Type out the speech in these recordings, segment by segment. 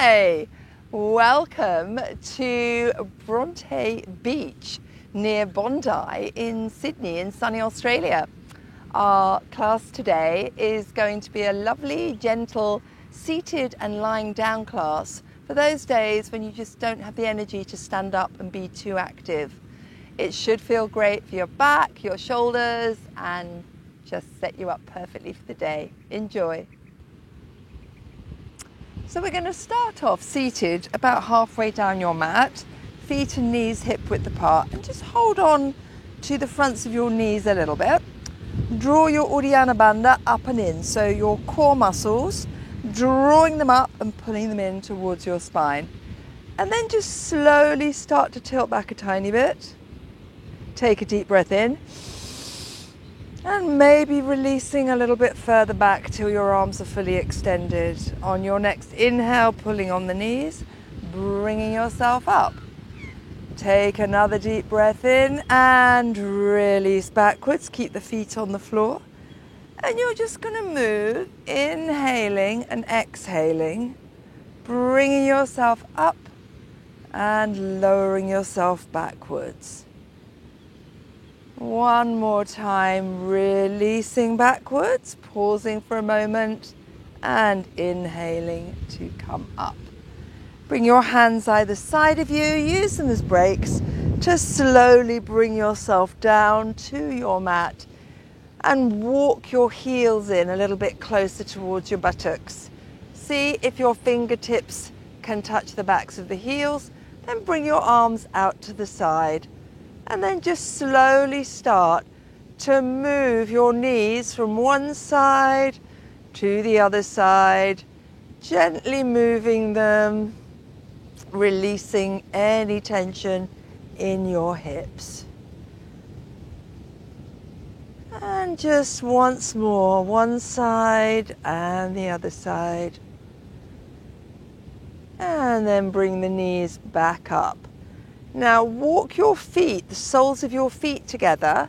Hi, welcome to Bronte Beach near Bondi in Sydney in sunny Australia. Our class today is going to be a lovely, gentle, seated and lying down class for those days when you just don't have the energy to stand up and be too active. It should feel great for your back, your shoulders, and just set you up perfectly for the day. Enjoy. So we're going to start off seated about halfway down your mat, feet and knees hip width apart, and just hold on to the fronts of your knees a little bit. Draw your Uddiyana Bandha up and in, so your core muscles, drawing them up and pulling them in towards your spine. And then just slowly start to tilt back a tiny bit. Take a deep breath in. And maybe releasing a little bit further back till your arms are fully extended. On your next inhale, pulling on the knees, bringing yourself up. Take another deep breath in and release backwards. Keep the feet on the floor. And you're just going to move, inhaling and exhaling, bringing yourself up and lowering yourself backwards. One more time, releasing backwards, pausing for a moment and inhaling to come up. Bring your hands either side of you, use them as brakes to slowly bring yourself down to your mat and walk your heels in a little bit closer towards your buttocks. See if your fingertips can touch the backs of the heels, then bring your arms out to the side. And then just slowly start to move your knees from one side to the other side, gently moving them, releasing any tension in your hips. And just once more, one side and the other side. And then bring the knees back up. Now walk your feet, the soles of your feet together,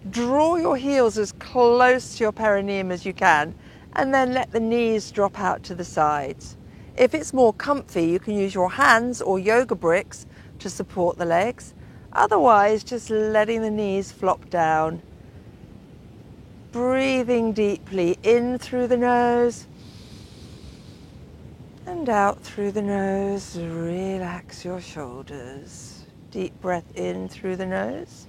draw your heels as close to your perineum as you can, and then let the knees drop out to the sides. If it's more comfy, you can use your hands or yoga bricks to support the legs. Otherwise, just letting the knees flop down. Breathing deeply in through the nose and out through the nose. Relax your shoulders. Deep breath in through the nose.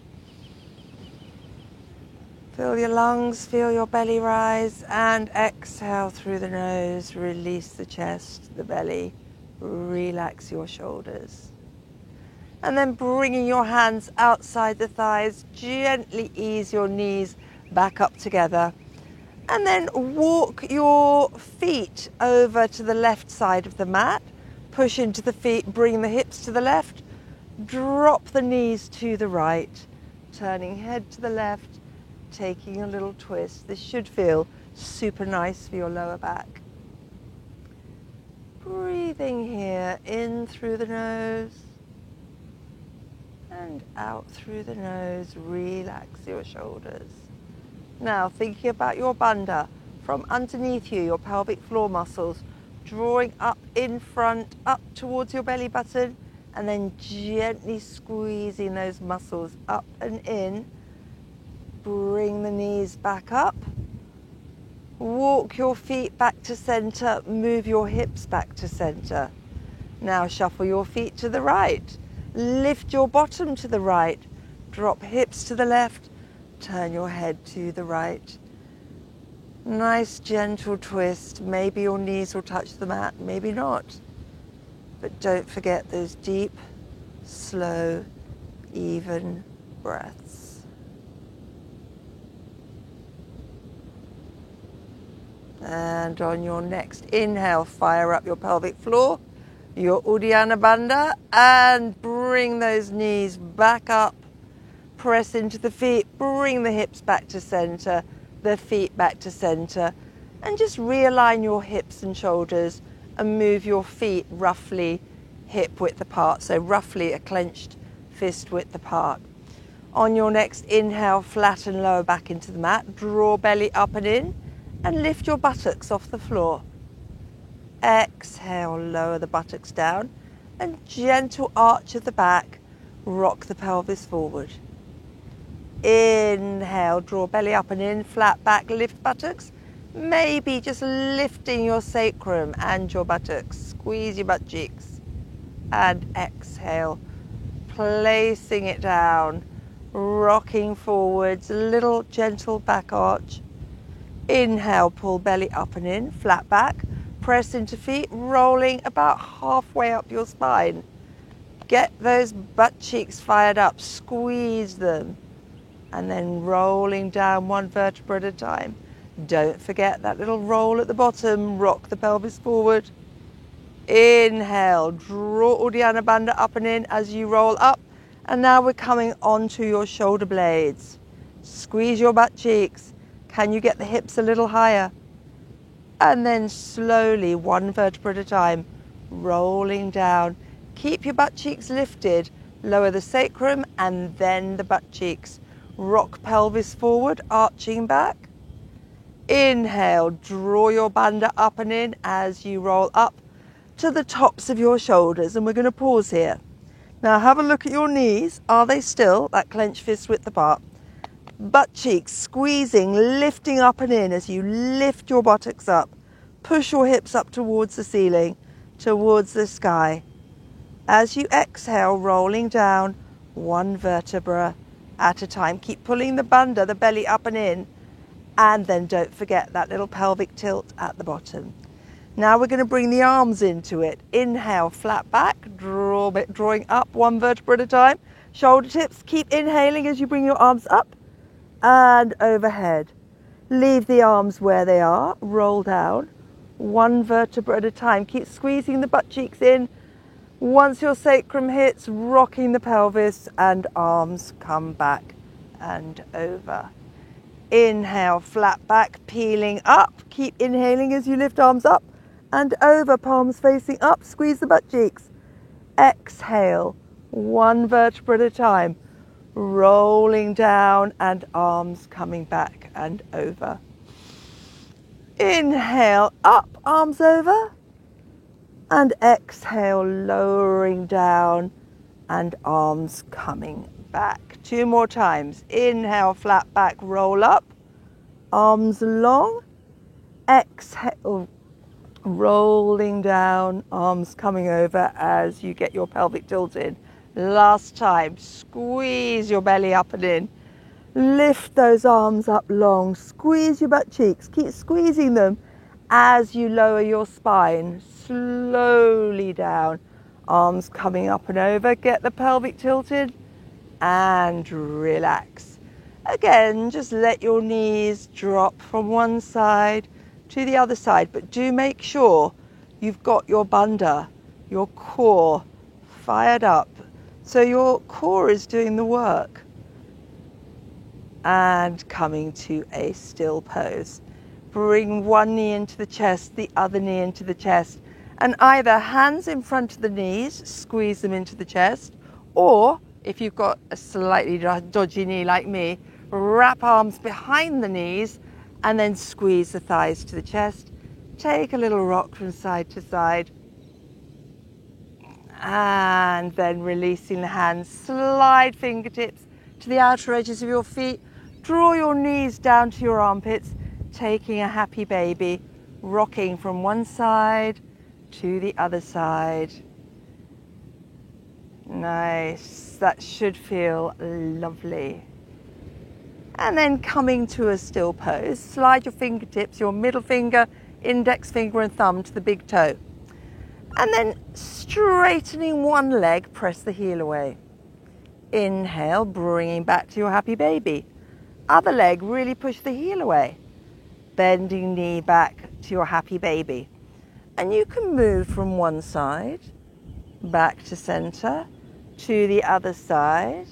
Fill your lungs, feel your belly rise, and exhale through the nose. Release the chest, the belly. Relax your shoulders. And then bringing your hands outside the thighs, gently ease your knees back up together. And then walk your feet over to the left side of the mat. Push into the feet, bring the hips to the left. Drop the knees to the right, turning head to the left, taking a little twist. This should feel super nice for your lower back. Breathing here, in through the nose and out through the nose. Relax your shoulders. Now thinking about your bandha from underneath you, your pelvic floor muscles, drawing up in front, up towards your belly button, and then gently squeezing those muscles up and in. Bring the knees back up. Walk your feet back to center. Move your hips back to center. Now shuffle your feet to the right. Lift your bottom to the right. Drop hips to the left. Turn your head to the right. Nice gentle twist. Maybe your knees will touch the mat, maybe not. But don't forget those deep, slow, even breaths. And on your next inhale, fire up your pelvic floor, your Uddiyana Bandha, and bring those knees back up. Press into the feet, bring the hips back to center, the feet back to center, and just realign your hips and shoulders and move your feet roughly hip width apart, so roughly a clenched fist width apart. On your next inhale, flatten lower back into the mat, draw belly up and in, and lift your buttocks off the floor. Exhale, lower the buttocks down and gentle arch of the back, rock the pelvis forward. Inhale, draw belly up and in, flat back, lift buttocks. Maybe just lifting your sacrum and your buttocks. Squeeze your butt cheeks. And exhale, placing it down, rocking forwards, little gentle back arch. Inhale, pull belly up and in, flat back. Press into feet, rolling about halfway up your spine. Get those butt cheeks fired up, squeeze them. And then rolling down one vertebra at a time. Don't forget that little roll at the bottom, rock the pelvis forward. Inhale, draw Uddiyana Bandha up and in as you roll up. And now we're coming onto your shoulder blades. Squeeze your butt cheeks. Can you get the hips a little higher? And then slowly, one vertebra at a time, rolling down. Keep your butt cheeks lifted. Lower the sacrum and then the butt cheeks. Rock pelvis forward, arching back. Inhale, draw your bandha up and in as you roll up to the tops of your shoulders. And we're going to pause here. Now have a look at your knees. Are they still that clenched fist width apart? Butt cheeks squeezing, lifting up and in as you lift your buttocks up. Push your hips up towards the ceiling, towards the sky. As you exhale, rolling down one vertebra at a time. Keep pulling the bandha, the belly up and in. And then don't forget that little pelvic tilt at the bottom. Now we're going to bring the arms into it. Inhale, flat back, drawing up one vertebra at a time. Shoulder tips, keep inhaling as you bring your arms up and overhead. Leave the arms where they are, roll down, one vertebra at a time. Keep squeezing the butt cheeks in. Once your sacrum hits, rocking the pelvis and arms come back and over. Inhale, flat back, peeling up. Keep inhaling as you lift arms up and over, palms facing up. Squeeze the butt cheeks. Exhale, one vertebra at a time. Rolling down and arms coming back and over. Inhale, up, arms over. And exhale, lowering down and arms coming back. Two more times. Inhale, flat back, roll up. Arms long. Exhale, rolling down, arms coming over as you get your pelvic tilt in. Last time, squeeze your belly up and in. Lift those arms up long. Squeeze your butt cheeks. Keep squeezing them as you lower your spine. Slowly down. Arms coming up and over. Get the pelvic tilted and relax. Again, just let your knees drop from one side to the other side. But do make sure you've got your bandha, your core, fired up. So your core is doing the work. And coming to a still pose. Bring one knee into the chest, the other knee into the chest. And either hands in front of the knees, squeeze them into the chest. Or, if you've got a slightly dodgy knee like me, wrap arms behind the knees and then squeeze the thighs to the chest. Take a little rock from side to side. And then releasing the hands, slide fingertips to the outer edges of your feet. Draw your knees down to your armpits, taking a happy baby, rocking from one side to the other side. Nice, that should feel lovely. And then coming to a still pose, slide your fingertips, your middle finger, index finger and thumb to the big toe. And then straightening one leg, press the heel away. Inhale, bringing back to your happy baby. Other leg, really push the heel away. Bending knee back to your happy baby. And you can move from one side, back to center, to the other side,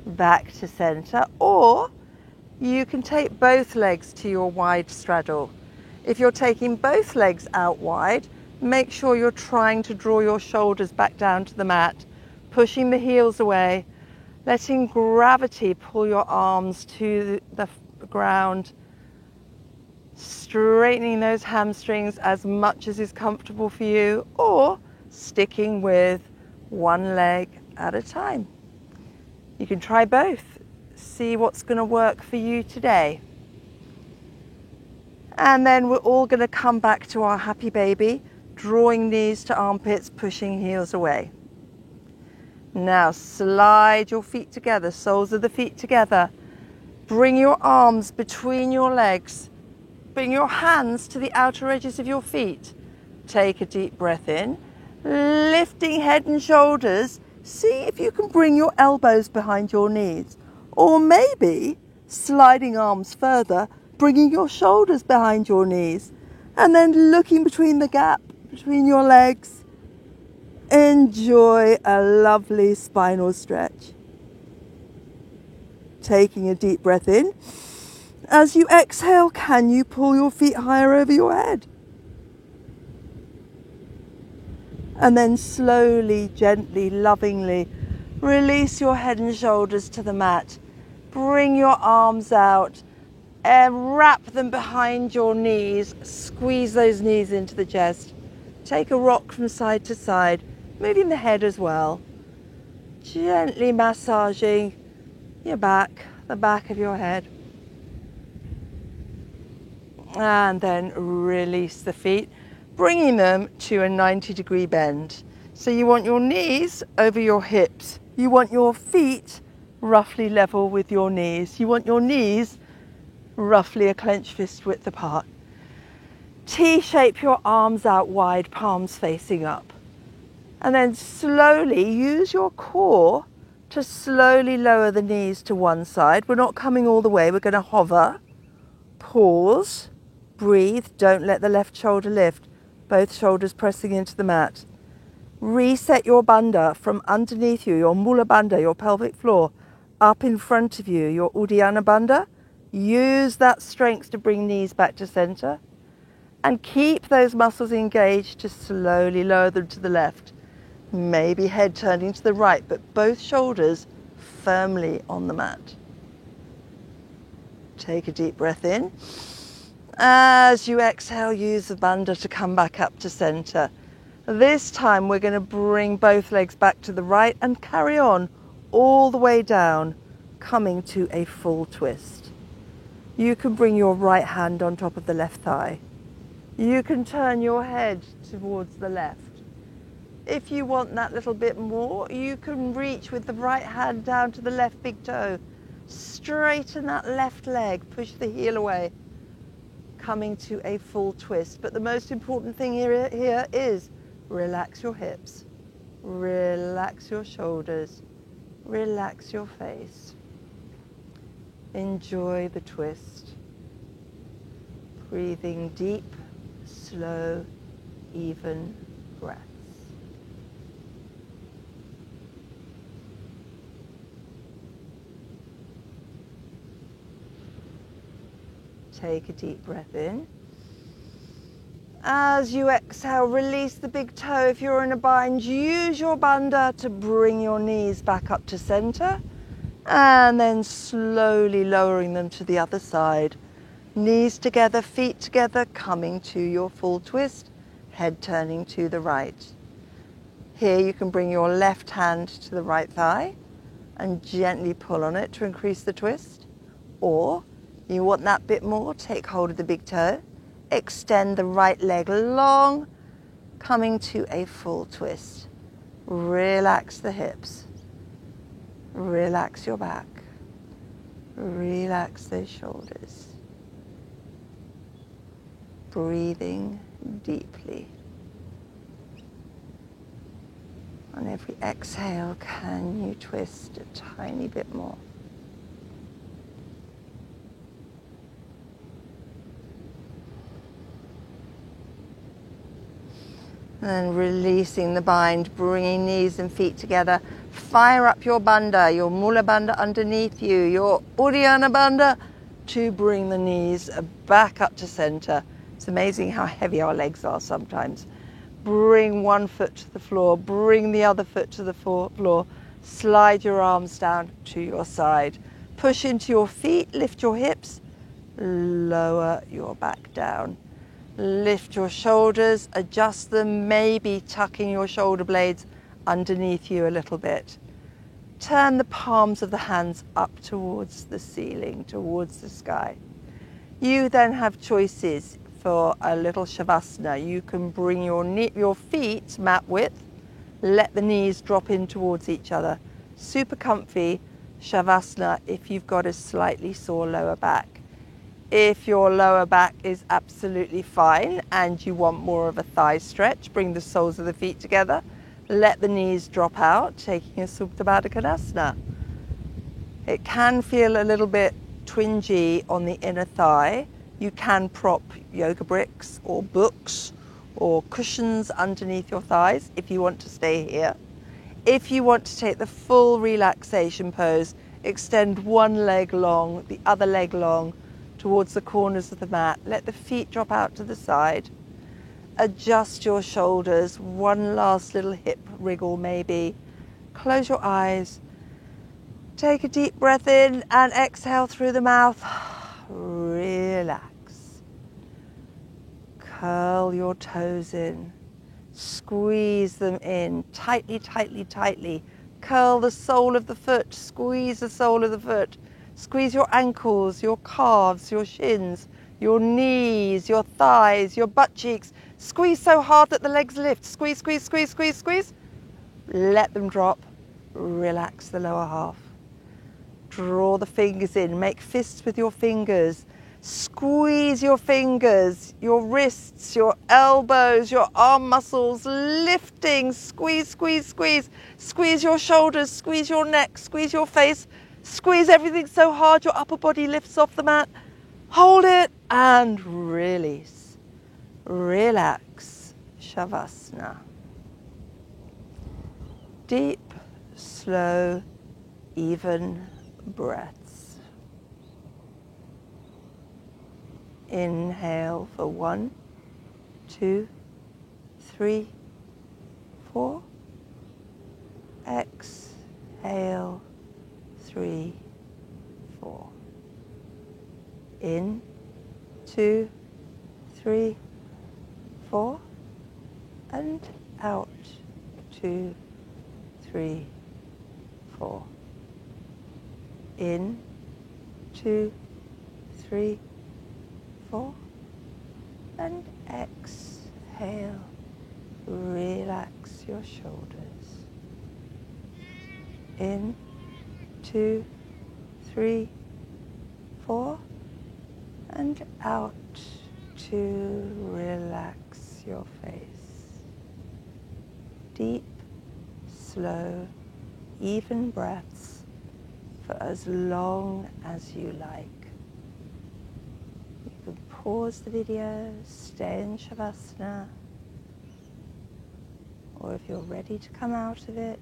back to center, or you can take both legs to your wide straddle. If you're taking both legs out wide, make sure you're trying to draw your shoulders back down to the mat, pushing the heels away, letting gravity pull your arms to the ground. straightening those hamstrings as much as is comfortable for you, or sticking with one leg at a time. You can try both, see what's going to work for you today. And then we're all going to come back to our happy baby, drawing knees to armpits, pushing heels away. Now slide your feet together, soles of the feet together. Bring your arms between your legs. Bring your hands to the outer edges of your feet. Take a deep breath in, lifting head and shoulders. See if you can bring your elbows behind your knees, or maybe sliding arms further, bringing your shoulders behind your knees, and then looking between the gap between your legs. Enjoy a lovely spinal stretch. Taking a deep breath in. As you exhale, can you pull your feet higher over your head? And then slowly, gently, lovingly release your head and shoulders to the mat. Bring your arms out and wrap them behind your knees. Squeeze those knees into the chest. Take a rock from side to side, moving the head as well. Gently massaging your back, the back of your head. And then release the feet, bringing them to a 90-degree bend. So you want your knees over your hips. You want your feet roughly level with your knees. You want your knees roughly a clenched fist width apart. T-shape your arms out wide, palms facing up. And then slowly use your core to slowly lower the knees to one side. We're not coming all the way. We're going to hover. Pause. Breathe. Don't let the left shoulder lift. Both shoulders pressing into the mat. Reset your bandha from underneath you, your Mula Bandha, your pelvic floor, up in front of you, your Uddiyana Bandha. Use that strength to bring knees back to center. And keep those muscles engaged to slowly lower them to the left. Maybe head turning to the right, but both shoulders firmly on the mat. Take a deep breath in. As you exhale, use the bandha to come back up to center. This time we're going to bring both legs back to the right and carry on all the way down, coming to a full twist. You can bring your right hand on top of the left thigh. You can turn your head towards the left. If you want that little bit more, you can reach with the right hand down to the left big toe. Straighten that left leg, push the heel away, coming to a full twist. But the most important thing here is relax your hips, relax your shoulders, relax your face. Enjoy the twist. Breathing deep, slow, even breaths. Take a deep breath in. As you exhale, release the big toe. If you're in a bind, use your bandha to bring your knees back up to center, and then slowly lowering them to the other side. Knees together, feet together, coming to your full twist, head turning to the right. Here you can bring your left hand to the right thigh and gently pull on it to increase the twist. Or you want that bit more, take hold of the big toe, extend the right leg long, coming to a full twist. Relax the hips, relax your back, relax those shoulders. Breathing deeply. On every exhale, can you twist a tiny bit more? And then releasing the bind, bringing knees and feet together. Fire up your bandha, your Mula Bandha underneath you, your Uddiyana Bandha, to bring the knees back up to center. It's amazing how heavy our legs are sometimes. Bring one foot to the floor, bring the other foot to the floor. Slide your arms down to your side. Push into your feet, lift your hips, lower your back down. Lift your shoulders, adjust them, maybe tucking your shoulder blades underneath you a little bit. Turn the palms of the hands up towards the ceiling, towards the sky. You then have choices for a little Shavasana. You can bring your feet mat width, let the knees drop in towards each other. Super comfy Shavasana if you've got a slightly sore lower back. If your lower back is absolutely fine and you want more of a thigh stretch, bring the soles of the feet together, let the knees drop out, taking a Supta Baddha Konasana. It can feel a little bit twingy on the inner thigh. You can prop yoga bricks or books or cushions underneath your thighs if you want to stay here. If you want to take the full relaxation pose, extend one leg long, the other leg long, towards the corners of the mat. Let the feet drop out to the side. Adjust your shoulders, one last little hip wriggle maybe. Close your eyes. Take a deep breath in and exhale through the mouth. Relax. Curl your toes in. Squeeze them in. Tightly, tightly, tightly. Curl the sole of the foot. Squeeze the sole of the foot. Squeeze your ankles, your calves, your shins, your knees, your thighs, your butt cheeks. Squeeze so hard that the legs lift. Squeeze, squeeze, squeeze, squeeze, squeeze. Let them drop. Relax the lower half. Draw the fingers in. Make fists with your fingers. Squeeze your fingers, your wrists, your elbows, your arm muscles, lifting. Squeeze, squeeze, squeeze. Squeeze your shoulders, squeeze your neck, squeeze your face. Squeeze everything so hard your upper body lifts off the mat. Hold it and release. Relax. Shavasana. Deep, slow, even breaths. Inhale for 1, 2, 3, 4. Exhale. 3, 4. In, 2, 3, 4. And out. 2, 3, 4. In, 2, 3, 4. And exhale. Relax your shoulders. In, 2, 3, 4, and out to relax your face. Deep, slow, even breaths for as long as you like. You can pause the video, stay in Shavasana, or if you're ready to come out of it,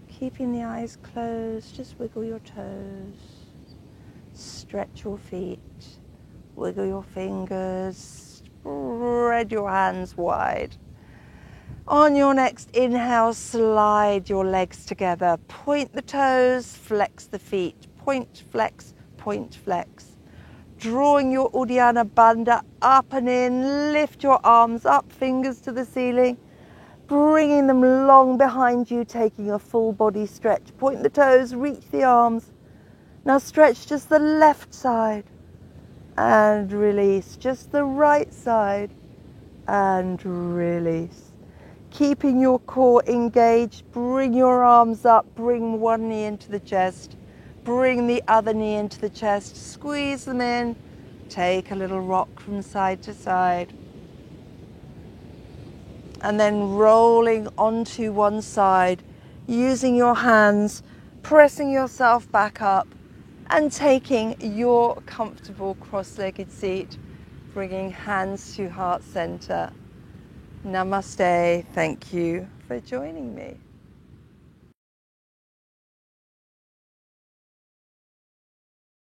keeping the eyes closed, just wiggle your toes, stretch your feet, wiggle your fingers, spread your hands wide. On your next inhale, slide your legs together, point the toes, flex the feet, point, flex, point, flex. Drawing your Uddiyana Bandha up and in, lift your arms up, fingers to the ceiling. Bringing them long behind you, taking a full body stretch. Point the toes, reach the arms. Now stretch just the left side and release. Just the right side and release. Keeping your core engaged, bring your arms up, bring one knee into the chest, bring the other knee into the chest, squeeze them in, take a little rock from side to side. And then rolling onto one side, using your hands, pressing yourself back up and taking your comfortable cross-legged seat, bringing hands to heart center. Namaste. Thank you for joining me.